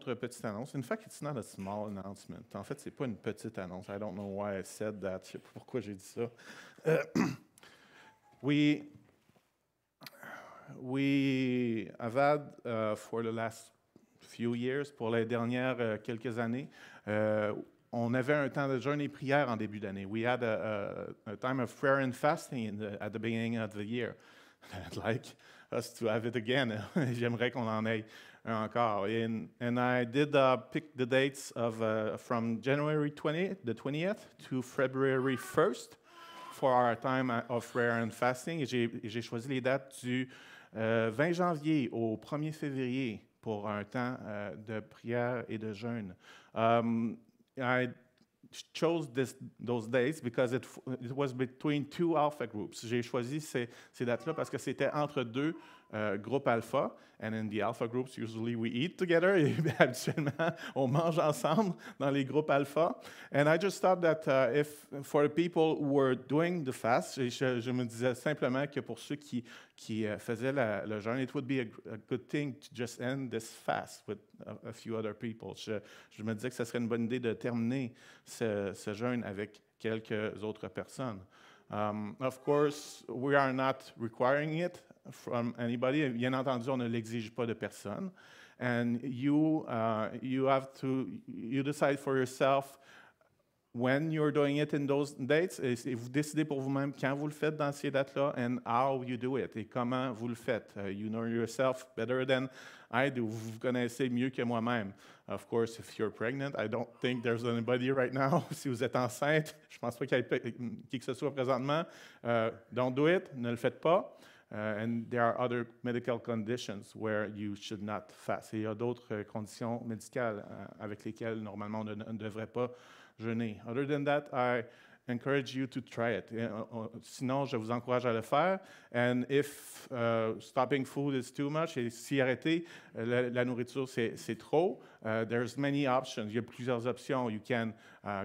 autre petite annonce. In fact, it's not a small announcement. En fait, c'est pas une petite annonce. I don't know why I said that. Je sais pas pourquoi j'ai dit ça. We have had for the last few years, pour les dernières quelques années, on avait un temps de jeûne et prière en début d'année. We had a time of prayer and fasting at the beginning of the year. I'd like us to have it again. J'aimerais qu'on en ait encore. And I did pick the dates of from January 20th to February 1st for our time of prayer and fasting. Et j'ai choisi les dates du 20 janvier au 1er février pour un temps de prière et de jeûne. I chose those days because it was between two alpha groups. J'ai choisi ces dates-là parce que c'était entre deux groupes alpha. And in the alpha groups, usually we eat together. Et habituellement, on mange ensemble dans les groupes alpha. And I just thought that if for the people who were doing the fast, je me disais simplement que pour ceux qui faisaient le jeûne, it would be a good thing to just end this fast with a few other people. Je me disais que ce serait une bonne idée de terminer ce jeûne avec quelques autres personnes. Of course, we are not requiring it from anybody. Bien entendu, on ne l'exige pas de personne. And you decide for yourself when you're doing it in those dates. Et vous décidez pour vous-même quand vous le faites dans ces dates-là and how you do it et comment vous le faites. You know yourself better than I do. Vous vous connaissez mieux que moi-même. Of course, if you're pregnant, I don't think there's anybody right now. Si vous êtes enceinte, je ne pense pas qu'il y ait qui que ce soit présentement. Don't do it. Ne le faites pas. And there are other medical conditions where you should not fast. Et il y a d'autres conditions médicales avec lesquelles normalement on ne devrait pas jeûner. Other than that, I encourage you to try it. Sinon, je vous encourage à le faire. And if stopping food is too much, et si arrêter la nourriture c'est trop, there's many options. Il y a plusieurs options. You can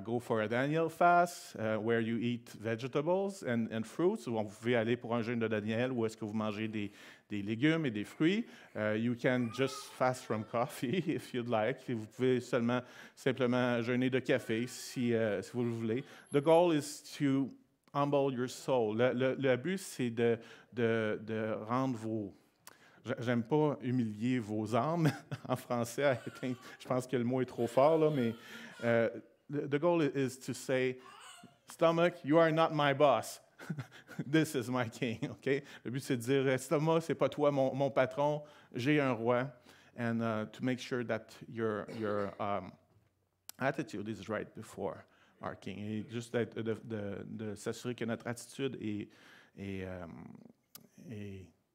go for a Daniel fast, where you eat vegetables and fruits. Ou vous pouvez aller pour un jeûne de Daniel, où est-ce que vous mangez des légumes et des fruits. You can just fast from coffee if you'd like. Vous pouvez simplement jeûner de café si vous le voulez. The goal is to humble your soul. Le but, c'est de rendre vos... J'aime pas humilier vos âmes en français. Je pense que le mot est trop fort, là, mais the goal is to say, stomach, you are not my boss. This is my king, okay? Le but, c'est de dire, estomac, c'est pas toi mon patron, j'ai un roi. And to make sure that your attitude is right before our king. Et juste de s'assurer que notre attitude est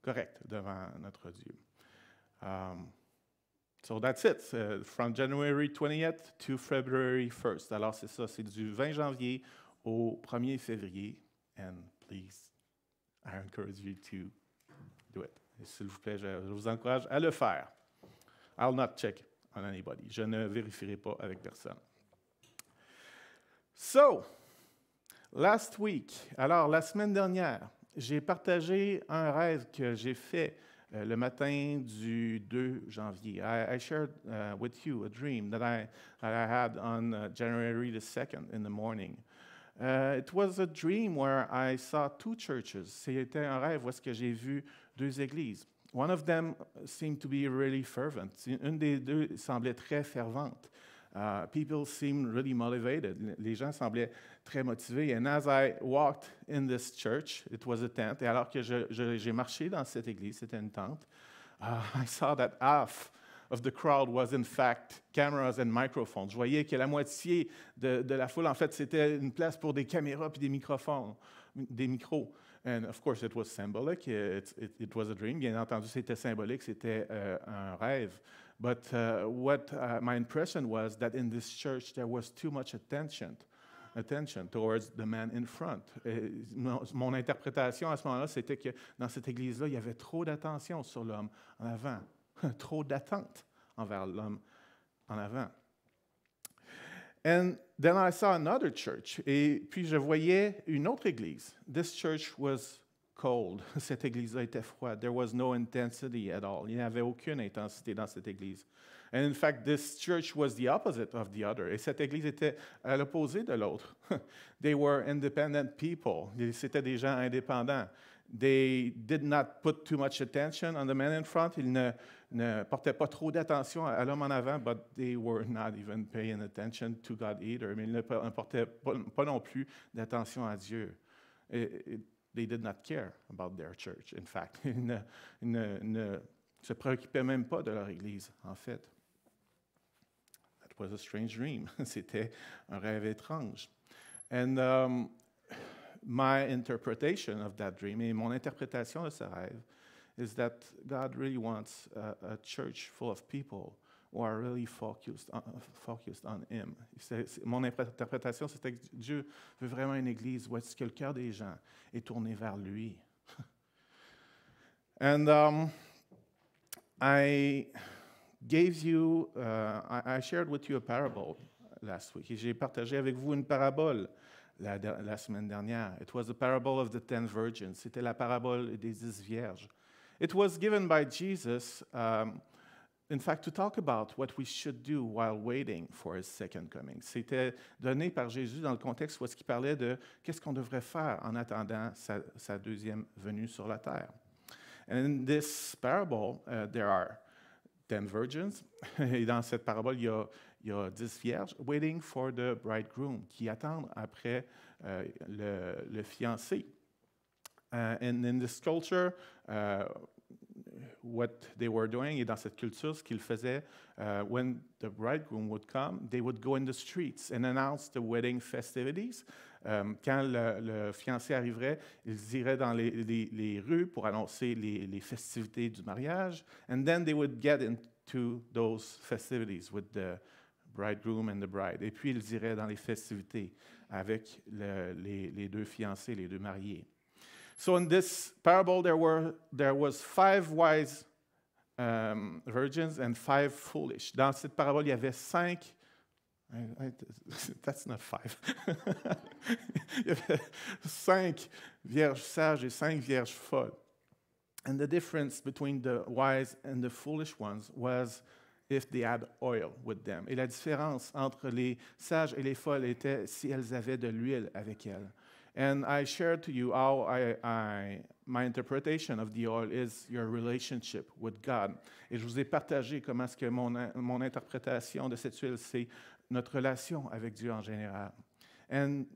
correcte devant notre Dieu. So that's it, from January 20th to February 1st. Alors c'est ça, c'est du 20 janvier au 1er février. And please, I encourage you to do it. Et s'il vous plaît, je vous encourage à le faire. I'll not check on anybody. Je ne vérifierai pas avec personne. So, last week, alors la semaine dernière, j'ai partagé un rêve que j'ai fait le matin du 2 janvier. I shared with you a dream that I had on January the 2nd in the morning. It was a dream where I saw two churches. C'était un rêve où est-ce que j'ai vu deux églises. One of them seemed to be really fervent. Une des deux semblait très fervente. People seemed really motivated. Les gens semblaient très motivés. And as I walked in this church, it was a tent. Et alors que j'ai marché dans cette église, c'était une tente, I saw that half of the crowd was in fact cameras and microphones. Je voyais que la moitié de la foule, en fait, c'était une place pour des caméras puis des microphones, des micros. And of course, it was symbolic. It was a dream. Bien entendu, c'était symbolique, c'était un rêve. But my impression was that in this church, there was too much attention towards the man in front. Mon interprétation à ce moment-là, c'était que dans cette église-là, il y avait trop d'attention sur l'homme en avant, trop d'attente envers l'homme en avant. And then I saw another church, et puis je voyais une autre église. This church was cold. Cette église-là était froide. There was no intensity at all. Il n'y avait aucune intensité dans cette église. And in fact, this church was the opposite of the other. Et cette église était à l'opposé de l'autre. They were independent people. C'était des gens indépendants. They did not put too much attention on the man in front. Ils ne portaient pas trop d'attention à l'homme en avant, but they were not even paying attention to God either. Mais ils ne portaient pas non plus d'attention à Dieu. They did not care about their church, in fact. Ils ne se préoccupaient même pas de leur église, en fait. That was a strange dream. C'était un rêve étrange. And my interpretation of that dream, et mon interprétation de ce rêve, is that God really wants a church full of people who are really focused on Him. Mon interprétation, c'était que Dieu veut vraiment une église où est-ce que le cœur des gens est tourné vers lui. And I gave you, I shared with you a parable last week. Et j'ai partagé avec vous une parabole la semaine dernière. It was the parable of the 10 virgins. C'était la parabole des 10 vierges. It was given by Jesus, in fact, to talk about what we should do while waiting for His second coming. C'était donné par Jésus dans le contexte où il parlait de qu'est-ce qu'on devrait faire en attendant sa deuxième venue sur la terre. And in this parable, there are 10 virgins. Et dans cette parabole, il y a 10 vierges waiting for the bridegroom, qui attendent après le fiancé. And in this culture, what they were doing, et dans cette culture, ce qu'ils faisaient, when the bridegroom would come, they would go in the streets and announce the wedding festivities. Quand le fiancé arriverait, ils iraient dans les rues pour annoncer les festivités du mariage, and then they would get into those festivities with the bridegroom and the bride. Et puis ils iraient dans les festivités avec les deux fiancés, les deux mariés. So in this parable, there was 5 wise virgins and 5 foolish. Dans cette parabole, il y avait 5. That's not 5. Il y avait 5 vierges sages et 5 vierges folles. And the difference between the wise and the foolish ones was if they had oil with them. Et la différence entre les sages et les folles était si elles avaient de l'huile avec elles. And I shared to you how my interpretation of the oil is your relationship with God. Et je vous ai partagé comment est-ce que mon interprétation de cette huile, c'est notre relation avec Dieu en général. And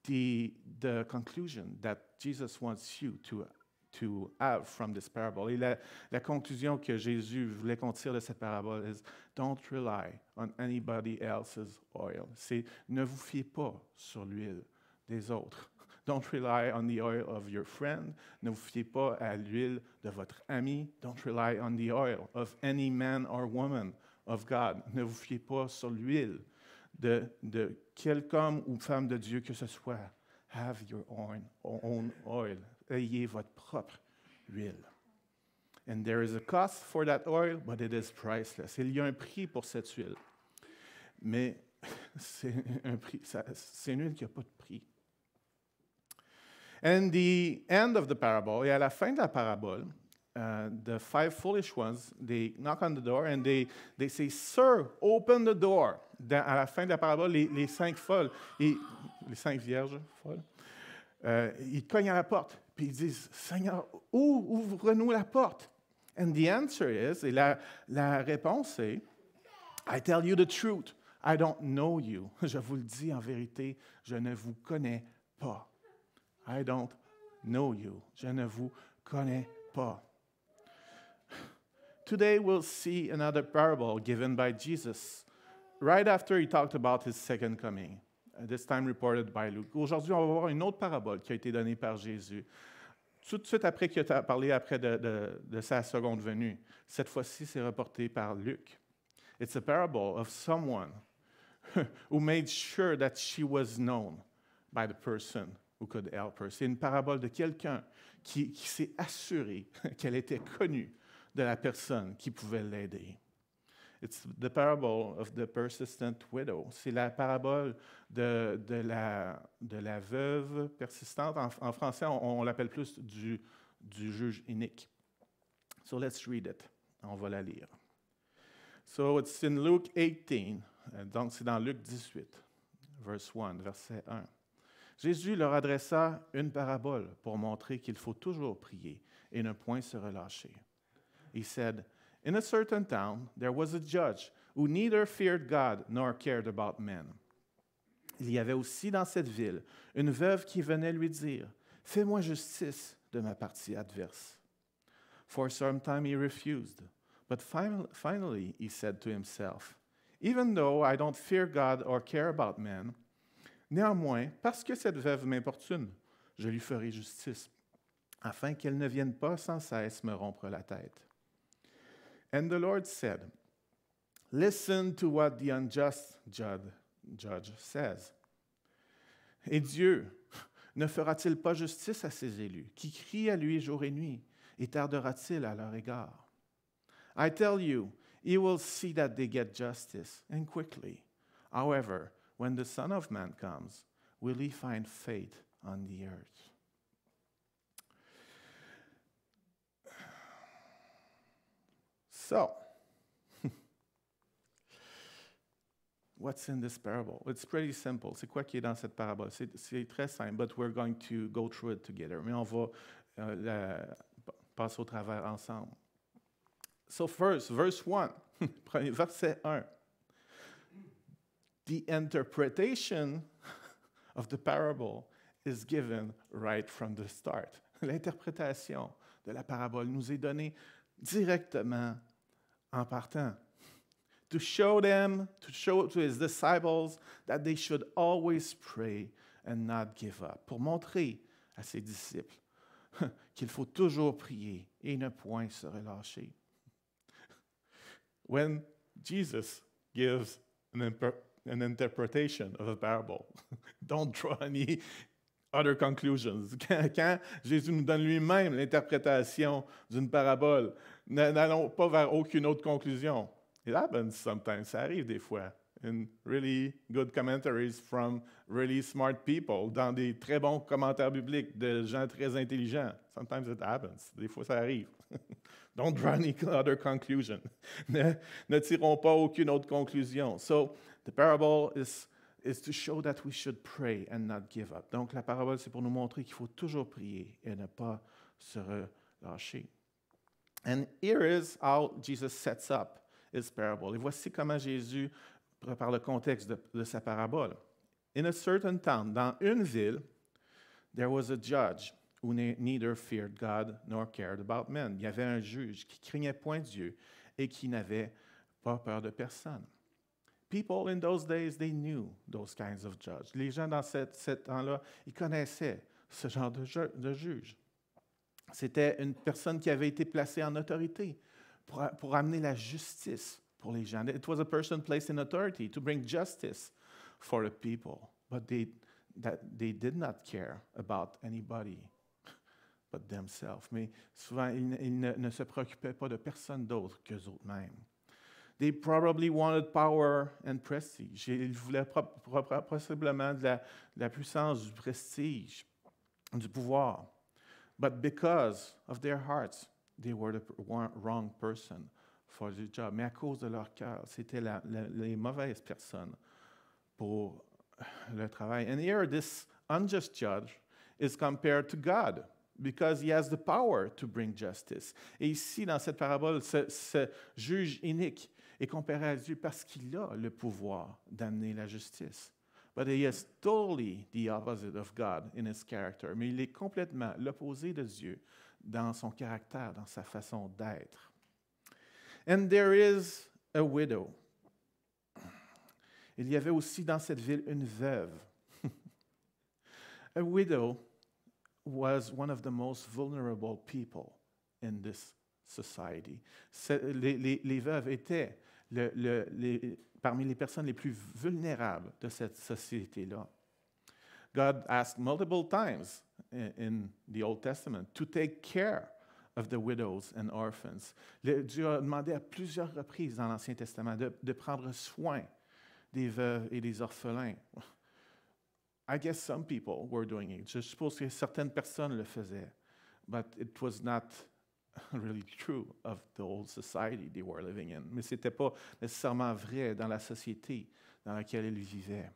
the conclusion that Jesus wants you to have from this parable. Et la conclusion que Jésus voulait qu'on tire de cette parabole is don't rely on anybody else's oil. C'est ne vous fiez pas sur l'huile des autres. Don't rely on the oil of your friend. Ne vous fiez pas à l'huile de votre ami. Don't rely on the oil of any man or woman of God. Ne vous fiez pas sur l'huile de quelque homme ou femme de Dieu que ce soit. Have your own oil. Ayez votre propre huile. And there is a cost for that oil, but it is priceless. Il y a un prix pour cette huile. Mais c'est une huile qui n'a pas de prix. And the end of the parable, et à la fin de la parabole, the 5 foolish ones, they knock on the door and they say, Sir, open the door. À la fin de la parabole, les 5 folles, les 5 vierges folles, ils cognent à la porte, puis ils disent, Seigneur, ouvre-nous la porte. And the answer is, et la réponse est, I tell you the truth, I don't know you. Je vous le dis en vérité, je ne vous connais pas. I don't know you. Je ne vous connais pas. Today we'll see another parable given by Jesus right after he talked about his second coming, this time reported by Luke. Aujourd'hui, on va voir une autre parabole qui a été donnée par Jésus, tout de suite après qu'il a parlé après de sa seconde venue. Cette fois-ci, c'est reporté par Luc. It's a parable of someone who made sure that she was known by the person who could help her. C'est une parabole de quelqu'un qui s'est assuré qu'elle était connue de la personne qui pouvait l'aider. It's the parable of the persistent widow. C'est la parabole de la veuve persistante. En français, on l'appelle plus du juge inique. So let's read it. On va la lire. So it's in Luke 18, donc c'est dans Luc 18, verset 1. Jésus leur adressa une parabole pour montrer qu'il faut toujours prier et ne point se relâcher. He said, "In a certain town there was a judge who neither feared God nor cared about men. Il y avait aussi dans cette ville une veuve qui venait lui dire, « Fais-moi justice de ma partie adverse. » For some time he refused, but finally he said to himself, "Even though I don't fear God or care about men, néanmoins, parce que cette veuve m'importune, je lui ferai justice, afin qu'elle ne vienne pas sans cesse me rompre la tête. » And the Lord said, "Listen to what the unjust judge says. Et Dieu ne fera-t-il pas justice à ses élus, qui crient à lui jour et nuit, et tardera-t-il à leur égard? I tell you, he will see that they get justice, and quickly. However, when the Son of Man comes, will he find faith on the earth?" So, what's in this parable? It's pretty simple. C'est quoi qui est dans cette parabole? C'est très simple, but we're going to go through it together. Mais on va passer au travers ensemble. So first, verse 1, verset 1. The interpretation of the parable is given right from the start. L'interprétation de la parabole nous est donnée directement en partant. To show to his disciples that they should always pray and not give up. Pour montrer à ses disciples qu'il faut toujours prier et ne point se relâcher. When Jesus gives an interpretation of a parable, don't draw any other conclusions. Quand Jésus nous donne lui-même l'interprétation d'une parabole, n'allons pas vers aucune autre conclusion. It happens sometimes, ça arrive des fois, in really good commentaries from really smart people, dans des très bons commentaires bibliques de gens très intelligents. Sometimes it happens, des fois ça arrive. Don't draw any other conclusion. Ne tirons pas aucune autre conclusion. So, the parable is to show that we should pray and not give up. Donc, la parabole, c'est pour nous montrer qu'il faut toujours prier et ne pas se relâcher. And here is how Jesus sets up his parable. Et voici comment Jésus prépare le contexte de sa parabole. In a certain town, dans une ville, there was a judge who neither feared God nor cared about men. Il y avait un juge qui craignait point Dieu et qui n'avait pas peur de personne. People in those days, they knew those kinds of judges. Les gens dans ce temps-là, ils connaissaient ce genre de juge. C'était une personne qui avait été placée en autorité pour amener la justice pour les gens. It was a person placed in authority to bring justice for the people. But they did not care about anybody but themselves. Mais souvent, ils ne se préoccupaient pas de personne d'autre qu'eux-mêmes. They probably wanted power and prestige. Ils voulaient possiblement de la puissance, du prestige, du pouvoir. But because of their hearts, they were the wrong person for the job. Mais à cause de leur cœur, c'était les mauvaises personnes pour le travail. And here, this unjust judge is compared to God, because he has the power to bring justice. Et ici, dans cette parabole, ce juge inique est comparé à Dieu parce qu'il a le pouvoir d'amener la justice. But he is totally the opposite of God in his character. Mais il est complètement l'opposé de Dieu dans son caractère, dans sa façon d'être. And there is a widow. Il y avait aussi dans cette ville une veuve. A widow was one of the most vulnerable people in this society. Les veuves étaient parmi les personnes les plus vulnérables de cette société-là. God asked multiple times in the Old Testament to take care of the widows and orphans. Dieu a demandé à plusieurs reprises dans l'Ancien Testament de prendre soin des veuves et des orphelins. I guess some people were doing it. Je suppose que certaines personnes le faisaient, but it was not really true of the old society they were living in. Mais ce n'était pas nécessairement vrai dans la société dans laquelle ils vivaient.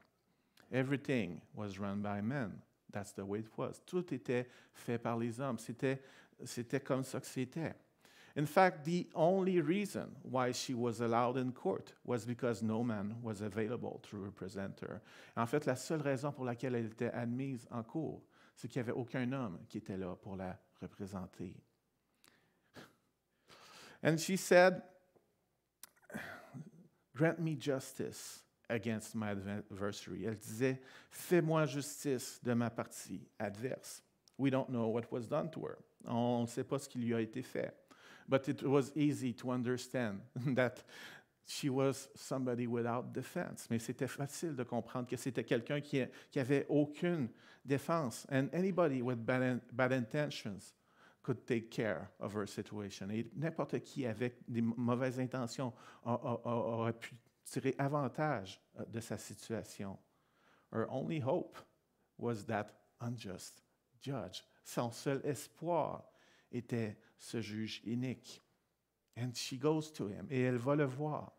Everything was run by men. That's the way it was. Tout était fait par les hommes. C'était comme ça que c'était. In fact, the only reason why she was allowed in court was because no man was available to represent her. En fait, la seule raison pour laquelle elle était admise en cour, c'est qu'il n'y avait aucun homme qui était là pour la représenter. And she said, "Grant me justice against my adversary." Elle disait, fais-moi justice de ma partie adverse. We don't know what was done to her. On ne sait pas ce qui lui a été fait. But it was easy to understand that she was somebody without defense. Mais c'était facile de comprendre que c'était quelqu'un qui avait aucune défense. And anybody with bad intentions could take care of her situation. Et n'importe qui avec des mauvaises intentions aurait pu tirer avantage de sa situation. Her only hope was that unjust judge. Son seul espoir était ce juge inique. And she goes to him, et elle va le voir.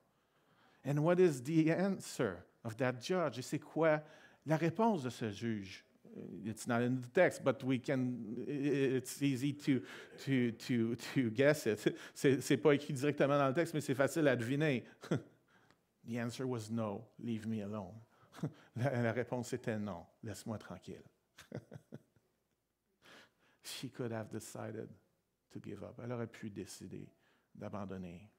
And what is the answer of that judge? Et c'est quoi la réponse de ce juge? It's not in the text, but it's easy to guess it. C'est pas écrit directement dans le texte, mais c'est facile à deviner. The answer was no, leave me alone. La réponse était non, laisse-moi tranquille. She could have decided to give up. Elle aurait pu décider d'abandonner.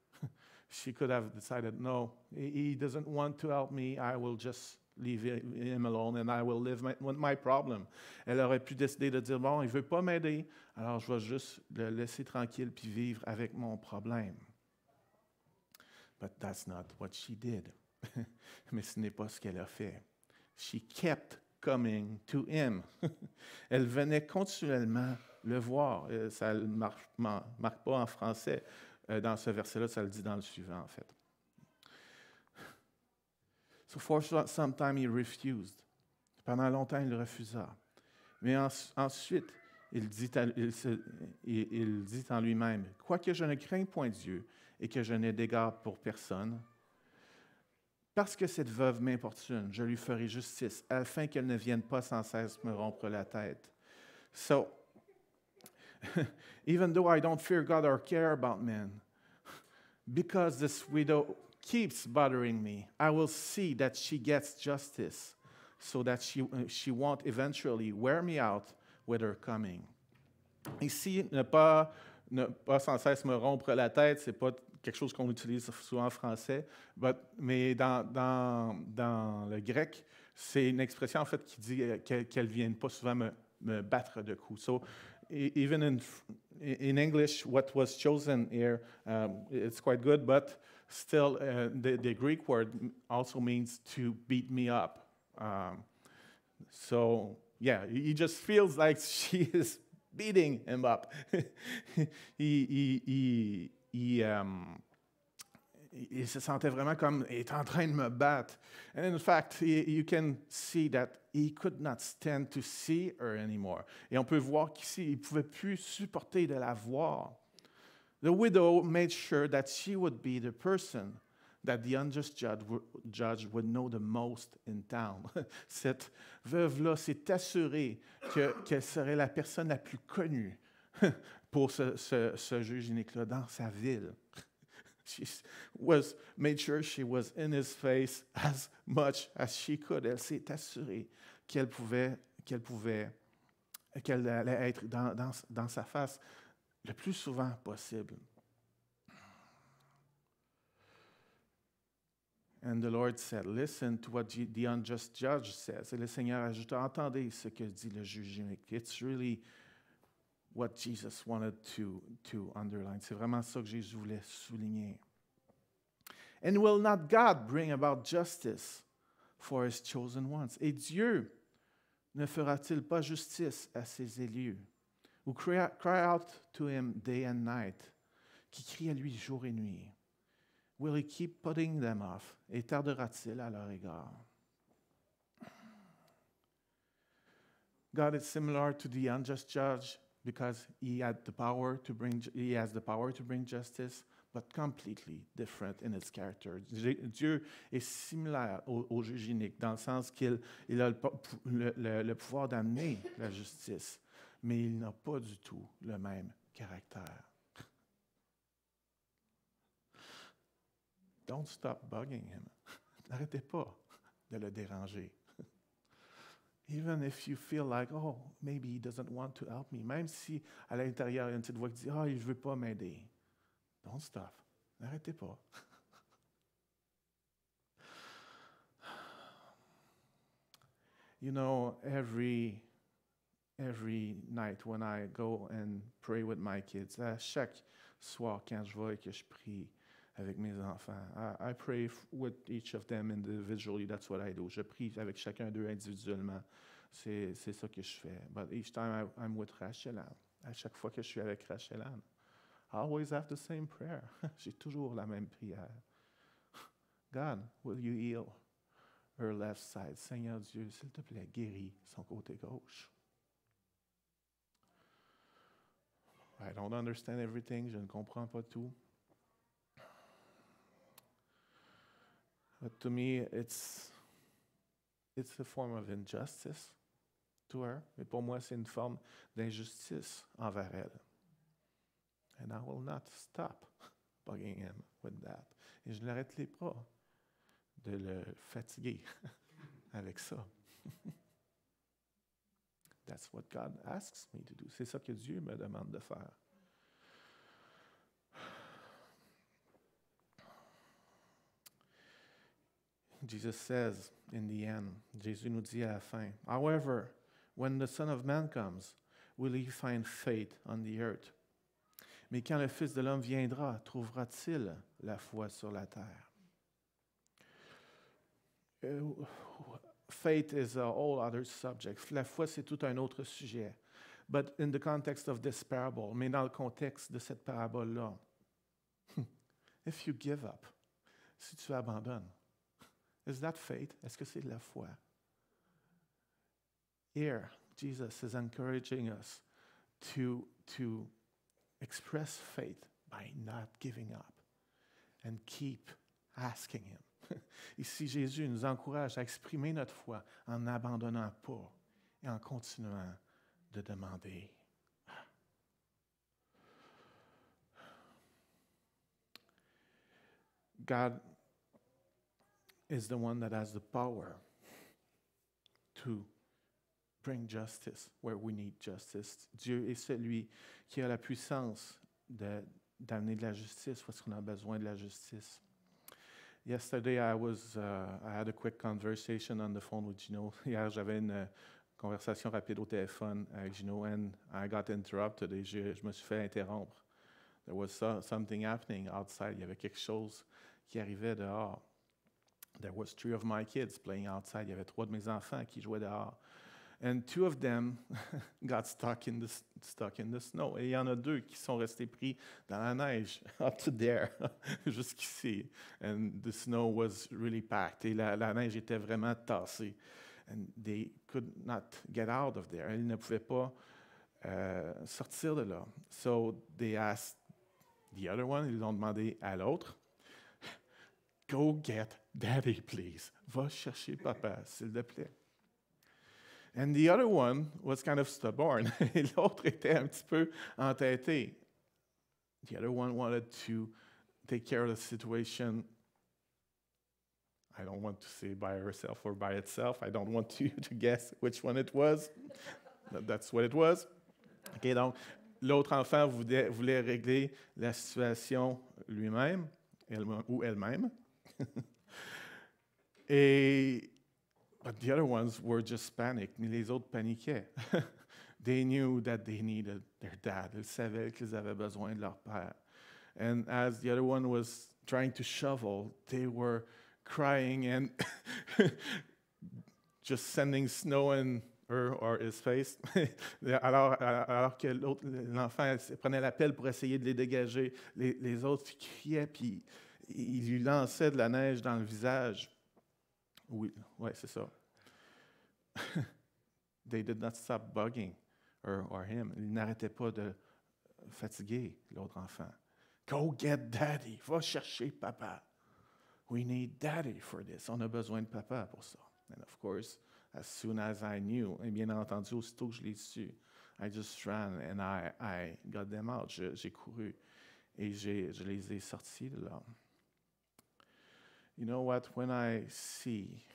She could have decided, no, he doesn't want to help me, I will just leave him alone and I will live my problem. Elle aurait pu décider de dire, bon, il ne veut pas m'aider, alors je vais juste le laisser tranquille puis vivre avec mon problème. But that's not what she did. Mais ce n'est pas ce qu'elle a fait. She kept coming to him. Elle venait continuellement le voir. Ça ne marque pas en français. Dans ce verset-là, ça le dit dans le suivant, en fait. So for some time, he refused. Pendant longtemps, il refusa. Mais ensuite, il dit en lui-même, « Quoique je ne craigne point Dieu et que je n'ai d'égard pour personne, parce que cette veuve m'importune, je lui ferai justice, afin qu'elle ne vienne pas sans cesse me rompre la tête. » So, even though I don't fear God or care about men, because this widow keeps bothering me, I will see that she gets justice so that she won't eventually wear me out with her coming. Ici, ne pas sans cesse me rompre la tête, c'est pas quelque chose qu'on utilise souvent en français, mais dans le grec, c'est une expression en fait qui dit qu'elle ne vienne pas souvent me battre de coups. So, even in English, what was chosen here, it's quite good, but still the Greek word also means to beat me up. So, yeah, he just feels like she is beating him up. Il se sentait vraiment comme il est en train de me battre. And in fact, you can see that he could not stand to see her anymore. Et on peut voir qu'ici, il ne pouvait plus supporter de la voir. The widow made sure that she would be the person that the unjust judge would know the most in town. Cette veuve-là s'est assurée qu'elle serait la personne la plus connue pour ce juge inique-là dans sa ville. She made sure she was in his face as much as she could. Elle s'est assurée qu'elle allait être dans sa face le plus souvent possible. And the Lord said, listen to what the unjust judge says. Et le Seigneur ajouta, entendez ce que dit le juge inique. It's really what Jesus wanted to underline. C'est vraiment ça que Jésus voulait souligner. And will not God bring about justice for his chosen ones? Et Dieu ne fera-t-il pas justice à ses élus? Who cry out to him day and night, qui crie à lui jour et nuit. Will he keep putting them off? Et tardera-t-il à leur égard? God is similar to the unjust judge, because he has the power to bring justice, but completely different in its character. Dieu est similaire au juge unique, dans le sens qu'il a le pouvoir d'amener la justice, mais il n'a pas du tout le même caractère. Don't stop bugging him. N'arrêtez pas de le déranger. Even if you feel like, oh, maybe he doesn't want to help me. Même si à l'intérieur, il y a une petite voix qui dit, oh, il ne veut pas m'aider. Don't stop. N'arrêtez pas. You know, every night when I go and pray with my kids, à chaque soir quand je vais et que je prie avec mes enfants, I pray with each of them individually. That's what I do. Je prie avec chacun d'eux individuellement. C'est ça que je fais. But each time I'm with Rachel-Anne, à chaque fois que je suis avec Rachel-Anne, I always have the same prayer. J'ai toujours la même prière. God, will you heal her left side? Seigneur Dieu, s'il te plaît, guéris son côté gauche. I don't understand everything. Je ne comprends pas tout. But to me, it's a form of injustice to her. Mais pour moi, c'est une forme d'injustice envers elle. And I will not stop bugging him with that. Et je n'arrêterai pas de le fatiguer avec ça. That's what God asks me to do. C'est ça que Dieu me demande de faire. Jesus says in the end, Jésus nous dit à la fin, however, when the Son of Man comes, will he find faith on the earth? Mais quand le Fils de l'homme viendra, trouvera-t-il la foi sur la terre? Faith is a whole other subject. La foi, c'est tout un autre sujet. But in the context of this parable, mais dans le contexte de cette parabole-là, if you give up, si tu abandonnes, is that faith? Est-ce que c'est de la foi? Here, Jesus is encouraging us to express faith by not giving up and keep asking him. Ici, Jésus nous encourage à exprimer notre foi en n'abandonnant pas et en continuant de demander. God is the one that has the power to bring justice where we need justice. Dieu est celui qui a la puissance d'amener de la justice parce qu'on a besoin de la justice. Yesterday, I had a quick conversation on the phone with Gino. Hier, j'avais une conversation rapide au téléphone avec Gino, and I got interrupted. Et je me suis fait interrompre. There was something happening outside. Il y avait quelque chose qui arrivait dehors. There was 3 of my kids playing outside. Il y avait 3 de mes enfants qui jouaient dehors. And 2 of them got stuck in the snow. Et il y en a 2 qui sont restés pris dans la neige, up to there, jusqu'ici. And the snow was really packed. Et la neige était vraiment tassée. And they could not get out of there. Ils ne pouvaient pas sortir de là. So they asked the other one, ils ont demandé à l'autre, go get daddy, please. Va chercher papa, s'il te plaît. And the other one was kind of stubborn. Et l'autre était un petit peu entêté. The other one wanted to take care of the situation. I don't want to say by herself or by itself. I don't want you to guess which one it was. That's what it was. OK, donc, l'autre enfant voulait régler la situation lui-même ou elle-même. But the other ones were just panicked. Les autres paniquaient. They knew that they needed their dad. Ils savaient qu'ils avaient besoin de leur père. And as the other one was trying to shovel, they were crying and just sending snow in her or his face. alors que l'enfant prenait la pelle pour essayer de les dégager, les autres criaient puis ils lui lançaient de la neige dans le visage. Oui, c'est ça. They did not stop bugging or him, il n'arrêtait pas de fatiguer l'autre enfant. Go get daddy, va chercher papa. We need daddy for this. On a besoin de papa pour ça. And of course, as soon as I knew, et bien entendu, aussitôt que je l'ai su, I just ran and I got them out. J'ai couru et je les ai sortis de là. You know what? When I see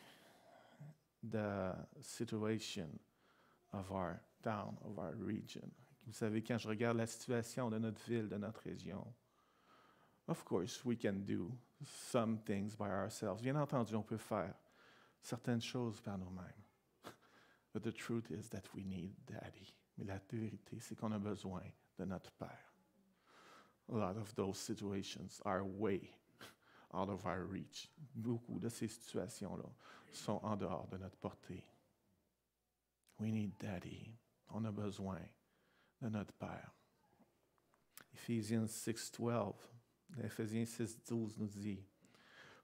the situation of our town, of our region, vous savez, quand je regarde la situation de notre ville, de notre région, of course, we can do some things by ourselves. Bien entendu, on peut faire certaines choses par nous-mêmes. But the truth is that we need daddy. Mais la vérité, c'est qu'on a besoin de notre père. A lot of those situations are way out of our reach. Beaucoup de ces situations-là sont en dehors de notre portée. We need daddy. On a besoin de notre père. Ephesians 6:12. Éphésiens 6:12 nous dit,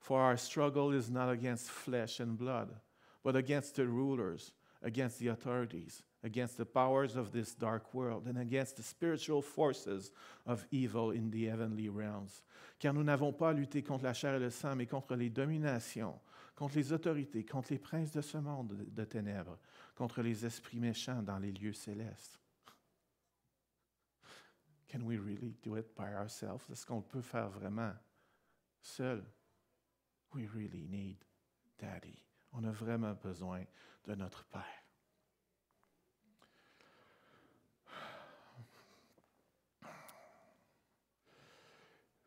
For our struggle is not against flesh and blood, but against the rulers, against the authorities, against the powers of this dark world, and against the spiritual forces of evil in the heavenly realms. Car nous n'avons pas à lutter contre la chair et le sang, mais contre les dominations, contre les autorités, contre les princes de ce monde de ténèbres, contre les esprits méchants dans les lieux célestes. Can we really do it by ourselves? Est-ce qu'on peut faire vraiment seul? We really need daddy. On a vraiment besoin de notre père.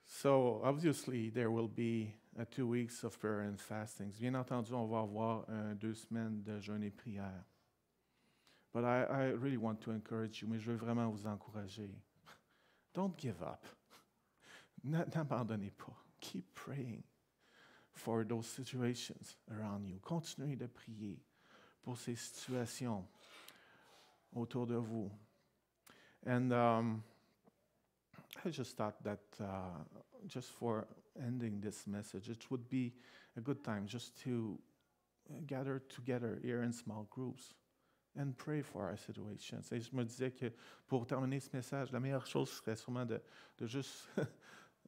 So, obviously, there will be 2 weeks of prayer and fastings. Bien entendu, on va avoir 2 semaines de jeûne et prière. But I really want to encourage you, mais je veux vraiment vous encourager. Don't give up. N'abandonnez pas. Keep praying for those situations around you. Continuez de prier pour ces situations autour de vous. And I just thought that just for ending this message, it would be a good time just to gather together here in small groups and pray for our situations. Et je me disais que pour terminer ce message, la meilleure chose serait sûrement de juste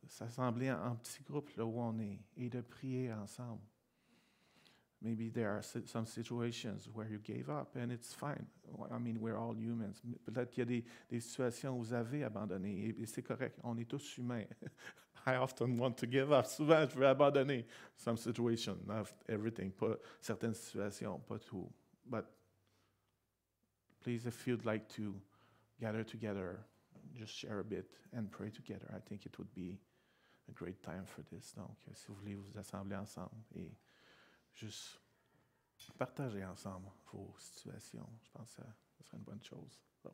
s'assembler en petits groupes là où on est et de prier ensemble. Maybe there are some situations where you gave up and it's fine. I mean, we're all humans. Peut-être qu'il y a des situations où vous avez abandonné et c'est correct. On est tous humains. I often want to give up. Souvent, je veux abandonner some situation, not everything, pas certaines situations, pas tout. But please, if you'd like to gather together, just share a bit and pray together. I think it would be a great time for this. Donc, si vous voulez vous assembler ensemble et juste partager ensemble vos situations, je pense que ce serait une bonne chose. So.